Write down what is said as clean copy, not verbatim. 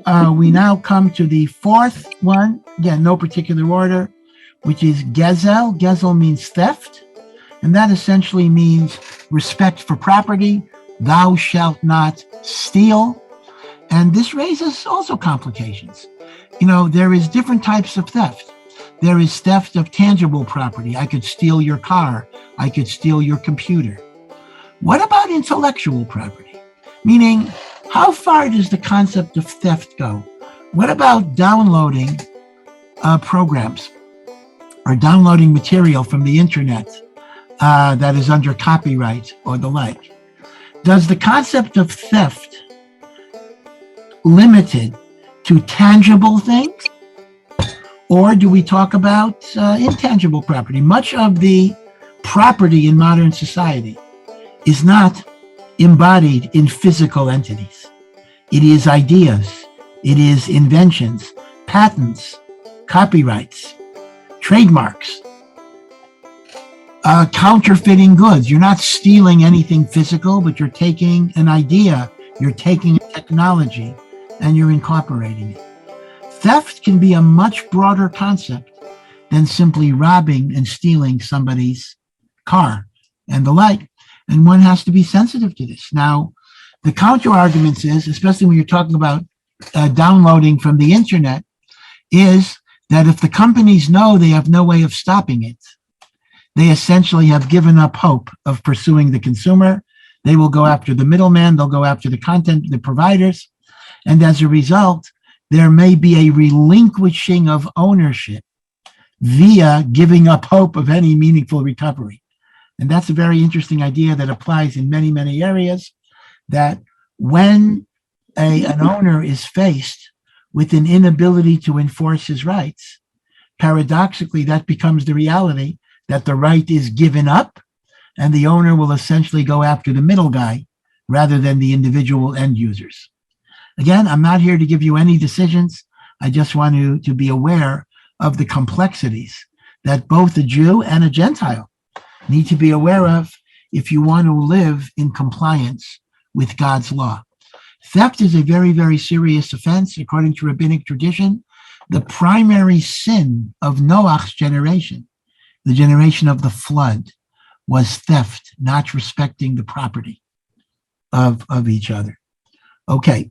We now come to the fourth one. Again, no particular order, which is gezel. Gezel means theft, and that essentially means respect for property. Thou shalt not steal. And this raises also complications. There is different types of theft. There is theft of tangible property. I could steal your car. I could steal your computer. What about intellectual property? Meaning, how far does the concept of theft go? What about downloading programs or downloading material from the internet that is under copyright or the like? Does the concept of theft limited to tangible things? Or do we talk about intangible property? Much of the property in modern society is not embodied in physical entities. It is ideas, it is inventions, patents, copyrights, trademarks, counterfeiting goods. You're not stealing anything physical, but you're taking an idea, you're taking a technology, and you're incorporating it. Theft can be a much broader concept than simply robbing and stealing somebody's car and the like. And one has to be sensitive to this. Now, the counter argument is, especially when you're talking about downloading from the internet, is that if the companies know they have no way of stopping it, they essentially have given up hope of pursuing the consumer. They will go after the middleman, they'll go after the content, the providers. And as a result, there may be a relinquishing of ownership via giving up hope of any meaningful recovery. And that's a very interesting idea that applies in many, many areas, that when an owner is faced with an inability to enforce his rights, paradoxically, that becomes the reality that the right is given up and the owner will essentially go after the middle guy rather than the individual end users. Again, I'm not here to give you any decisions. I just want you to be aware of the complexities that both a Jew and a Gentile need to be aware of if you want to live in compliance with God's law. Theft is a very, very serious offense. According to rabbinic tradition, the primary sin of Noach's generation, the generation of the flood, was theft, not respecting the property of each other. Okay.